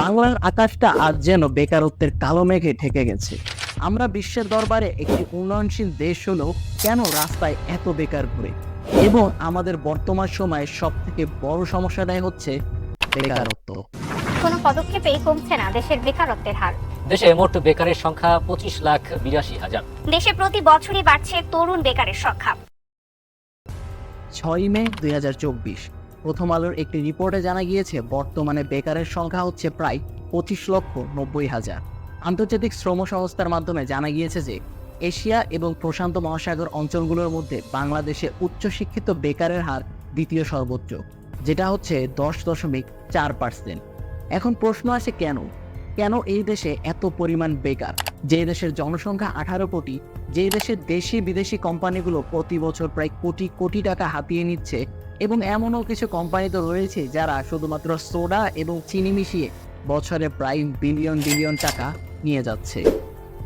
বাংলার আকাশটা আজ যেন বেকারত্বের কালো মেঘে ঢেকে গেছে। আমরা বিশ্বের দরবারে একটি উন্নয়নশীল দেশ হলেও কেন রাস্তায় এত বেকার ঘুরে? এবং আমাদের বর্তমান সময়ে সব থেকে বড় সমস্যাটাই হচ্ছে বেকারত্ব। কোনো পদক্ষেপেই কমছে না দেশের বেকারত্বের হার। দেশে মোট বেকারের সংখ্যা 25,82,000। দেশে প্রতি বছরই বাড়ছে তরুণ বেকারের সংখ্যা। 6 মে 2024 প্রথম আলোর একটি রিপোর্টে জানা গিয়েছে বর্তমানে বেকারের সংখ্যা হচ্ছে প্রায় 25,90,000। আন্তর্জাতিক শ্রম সংস্থার মাধ্যমে জানা গিয়েছে যে এশিয়া এবং প্রশান্ত মহাসাগর অঞ্চলগুলোর মধ্যে বাংলাদেশে উচ্চশিক্ষিত বেকারের হার দ্বিতীয় সর্বোচ্চ, যেটা হচ্ছে 10.4%। এখন প্রশ্ন আসে কেন এই দেশে এত পরিমাণ বেকার? যে দেশের জনসংখ্যা 18 কোটি, যে দেশের দেশি বিদেশি কোম্পানিগুলো প্রতি বছর প্রায় কোটি কোটি টাকা হাতিয়ে নিচ্ছে, এবং এমনও কিছু কোম্পানি তো রয়েছে যারা শুধুমাত্র সোডা এবং চিনি মিশিয়ে বছরে প্রায় বিলিয়ন টাকা নিয়ে যাচ্ছে।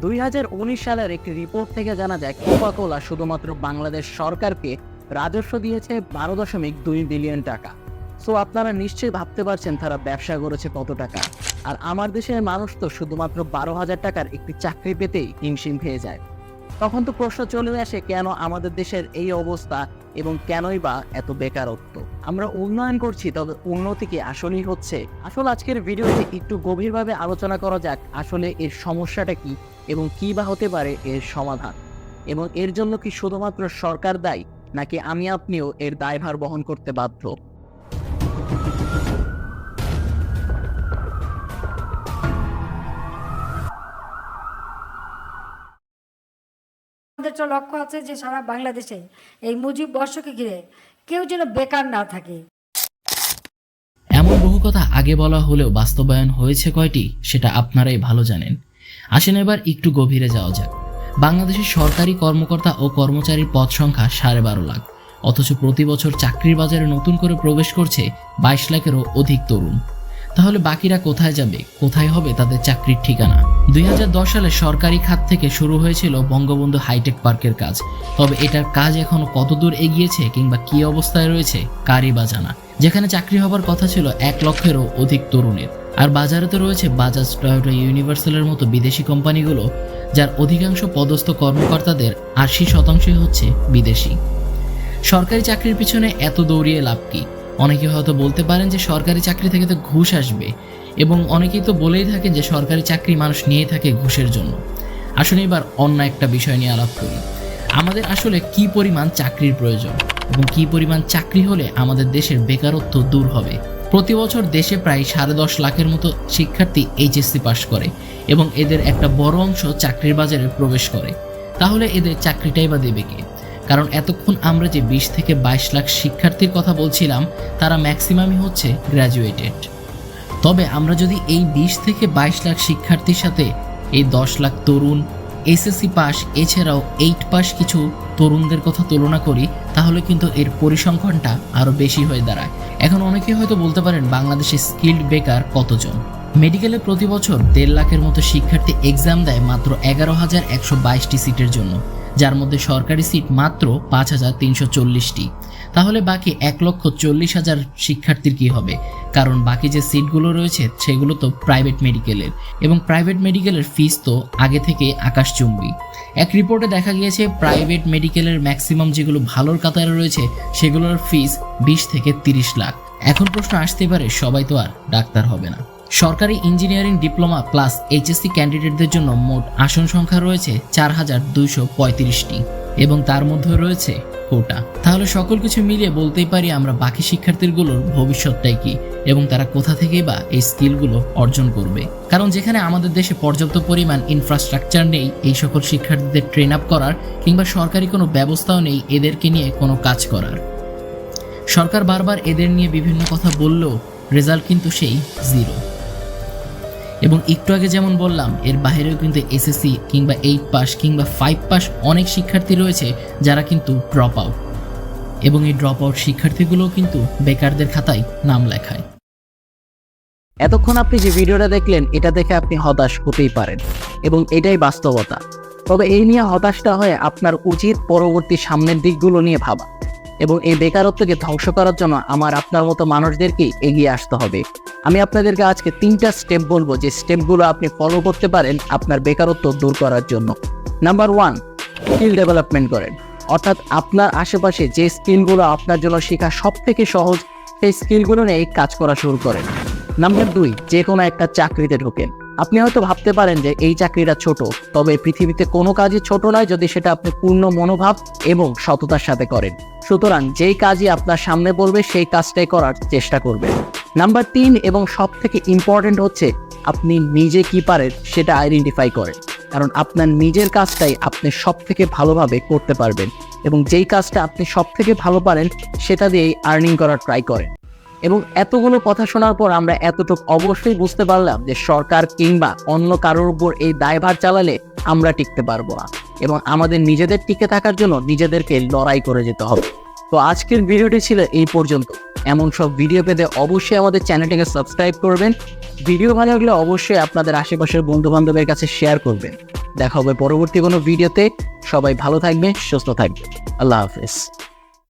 2019 সালের একটি রিপোর্ট থেকে জানা যায় কোকা-কোলা শুধুমাত্র বাংলাদেশ সরকারকে রাজস্ব দিয়েছে 12.2 বিলিয়ন টাকা। সো আপনারা নিশ্চয়ই ভাবতে পারছেন তারা ব্যবসা করেছে কত টাকা। আর আমার দেশের মানুষ তো শুধুমাত্র 12,000 টাকার একটি চাকরি পেতেই হিমশিম খেয়ে যায়। তখন তো প্রশ্ন চলে আসে কেন আমাদের দেশের এই অবস্থা এবং কেনই বা এত বেকারত্ব? আমরা উন্নয়ন করছি, তবে উন্নতি কি আসলেই হচ্ছে? আসলে আজকের ভিডিওতে একটু গভীরভাবে আলোচনা করা যাক আসলে এর সমস্যাটা কি এবং কি বা হতে পারে এর সমাধান, এবং এর জন্য কি শুধুমাত্র সরকার দায়ী নাকি আমি আপনিও এর দায়ভার বহন করতে বাধ্য? আমাদের তো লক্ষ্য আছে যে সারা বাংলাদেশে এই মুজিব বর্ষকে ঘিরে কেউ যেন বেকার না থাকে। এমন বহু কথা আগে বলা হলেও বাস্তবায়ন হয়েছে কয়টি সেটা আপনারাই ভালো জানেন। আসেন এবার একটু গভীরে যাওয়া যাক। বাংলাদেশের সরকারি কর্মকর্তা ও কর্মচারীর পদ সংখ্যা 12.5 লাখ, অথচ প্রতি বছর চাকরির বাজারে নতুন করে প্রবেশ করছে 22 লাখেরও অধিক তরুণ। তাহলে বাকিরা কোথায় যাবে? কোথায় হবে তাদের চাকরির ঠিকানা? 2010 সালে সরকারি খাত থেকে শুরু হয়েছিল বঙ্গবন্ধু হাইটেক পার্কের কাজ। তবে এটার কাজ এখনো কতদূর এগিয়েছে কিংবা কি অবস্থায় রয়েছে কারই বা জানা। যেখানে চাকরি হবার কথা ছিল 1 লক্ষেরও অধিক তরুণের, আর বাজারে তো রয়েছে বাজাজ, টয়োটা, ইউনিভার্সালের মতো বিদেশি কোম্পানিগুলো, যার অধিকাংশ পদস্থ কর্মকর্তাদের 80% হচ্ছে বিদেশি। সরকারি চাকরির পিছনে এত দৌড়িয়ে লাভ কি? অনেকে হয়তো বলতে পারেন যে সরকারি চাকরি থেকে তো ঘুষ আসবে, এবং অনেকেই তো বলেই থাকেন যে সরকারি চাকরি মানুষ নিয়ে থাকে ঘুষের জন্য। আসলে এবার অন্য একটা বিষয় নিয়ে আলাপ করি। আমাদের আসলে কি পরিমাণ চাকরির প্রয়োজন এবং কি পরিমাণ চাকরি হলে আমাদের দেশের বেকারত্ব দূর হবে? প্রতি বছর দেশে প্রায় 10.5 লাখের মতো শিক্ষার্থী এইচএসসি পাশ করে এবং এদের একটা বড় অংশ চাকরির বাজারে প্রবেশ করে। তাহলে এদের চাকরিটাই বা দেবে কে? কারণ এতক্ষণ আমরা যে 20 থেকে 22 লাখ শিক্ষার্থীর কথা বলছিলাম তারা ম্যাক্সিমামই হচ্ছে গ্র্যাজুয়েটেড। তবে আমরা যদি এই 20 থেকে 22 লাখ শিক্ষার্থীর সাথে এই 10 লাখ তরুণ এসএসসি পাস এছাড়াও 8 পাস কিছু তরুণদের কথা তুলনা করি, তাহলে কিন্তু এর পরিসংখ্যানটা আরও বেশি হয়ে দাঁড়ায়। এখন অনেকেই হয়তো বলতে পারেন বাংলাদেশে স্কিল্ড বেকার কতজন? মেডিকেলে প্রতি বছর 1.5 লাখের মতো শিক্ষার্থী এক্সাম দেয় মাত্র 11,122টি সিটের জন্য, যার মধ্যে সরকারি সিট মাত্র 5,340টি। তাহলে বাকি 1,40,000 শিক্ষার্থীর কি হবে? কারণ বাকি যে সিটগুলো রয়েছে সেগুলো তো প্রাইভেট মেডিকেলের, এবং প্রাইভেট মেডিকেলের ফিস তো আগে থেকে আকাশচুম্বী। এক রিপোর্টে দেখা গিয়েছে প্রাইভেট মেডিকেলের ম্যাক্সিমাম যেগুলো ভালোর কাতারে রয়েছে সেগুলোর ফিস 20 থেকে 30 লাখ। এখন প্রশ্ন আসতে পারে সবাই তো আর ডাক্তার হবে না। সরকারি ইঞ্জিনিয়ারিং ডিপ্লোমা প্লাস এইচএসসি ক্যান্ডিডেটদের জন্য মোট আসন সংখ্যা রয়েছে 4,235টি, এবং তার মধ্যে রয়েছে কোটা। তাহলে সকল কিছু মিলিয়ে বলতেই পারি আমরা বাকি শিক্ষার্থীগুলোর ভবিষ্যৎটাই কি এবং তারা কোথা থেকেই বা এই স্কিলগুলো অর্জন করবে? কারণ যেখানে আমাদের দেশে পর্যাপ্ত পরিমাণ ইনফ্রাস্ট্রাকচার নেই এই সকল শিক্ষার্থীদের ট্রেন আপ করার, কিংবা সরকারি কোনো ব্যবস্থাও নেই এদেরকে নিয়ে কোনো কাজ করার। সরকার বারবার এদের নিয়ে বিভিন্ন কথা বললেও রেজাল্ট কিন্তু সেই 0। এবং একটু আগে যেমন বললাম, এর বাইরেও কিন্তু এসএসসি কিংবা 8 পাস কিংবা 5 পাস অনেক শিক্ষার্থী রয়েছে যারা কিন্তু ড্রপ আউট, এবং এই ড্রপ আউট শিক্ষার্থীগুলোও কিন্তু বেকারদের খাতায় নাম লেখায়। এতক্ষণ আপনি যে ভিডিওটা দেখলেন এটা দেখে আপনি হতাশ হতেই পারেন, এবং এটাই বাস্তবতা। তবে এই নিয়ে হতাশটা হয়ে আপনার উচিত পরবর্তী সামনের দিকগুলো নিয়ে ভাবা। এবং এই বেকারত্বকে ধ্বংস করার জন্য আমার আপনার মতো মানুষদেরকেই এগিয়ে আসতে হবে। আমি আপনাদেরকে আজকে 3টা স্টেপ বলবো, যে স্টেপগুলো আপনি ফলো করতে পারেন আপনার বেকারত্ব দূর করার জন্য। নাম্বার 1, স্কিল ডেভেলপমেন্ট করেন। অর্থাৎ আপনার আশেপাশে যে স্কিলগুলো আপনার জন্য শেখা সব থেকে সহজ, সেই স্কিলগুলো নিয়ে কাজ করা শুরু করেন। নাম্বার 2, যে কোনো একটা চাকরিতে ঢোকেন। আপনি হয়তো ভাবতে পারেন যে এই চাকরিটা ছোট, তবে পৃথিবীতে কোনো কাজই ছোট নয় যদি সেটা আপনি পূর্ণ মনোভাব এবং সততার সাথে করেন। সুতরাং যেই কাজই আপনার সামনে পড়বে সেই কাজটাই করার চেষ্টা করবেন। নাম্বার 3 এবং সব থেকে ইম্পর্টেন্ট হচ্ছে আপনি নিজে কি পারেন সেটা আইডেন্টিফাই করেন, কারণ আপনার নিজের কাজটাই আপনি সব থেকে ভালোভাবে করতে পারবেন এবং যেই কাজটা আপনি সব থেকে ভালো পারেন সেটা দিয়েই আর্নিং করার ট্রাই করেন। এবং এতগুলো কথা শোনার পর আমরা এতটুকু অবশ্যই বুঝতে পারলাম যে সরকার কিংবা অন্য কারোর উপর এই দায়ভার চালালে আমরা টিকতে পারবো না এবং আমাদের নিজেদের টিকে থাকার জন্য নিজেদেরকে লড়াই করে যেতে হবে। তো আজকের ভিডিওটি ছিল এই পর্যন্ত। এমন সব ভিডিও পেতে অবশ্যই আমাদের চ্যানেলটিকে সাবস্ক্রাইব করবেন। ভিডিও ভালো লাগলে অবশ্যই আপনাদের আশেপাশের বন্ধু বান্ধবের কাছে শেয়ার করবেন। দেখা হবে পরবর্তী কোনো ভিডিওতে। সবাই ভালো থাকবেন, সুস্থ থাকবেন। আল্লাহ হাফেজ।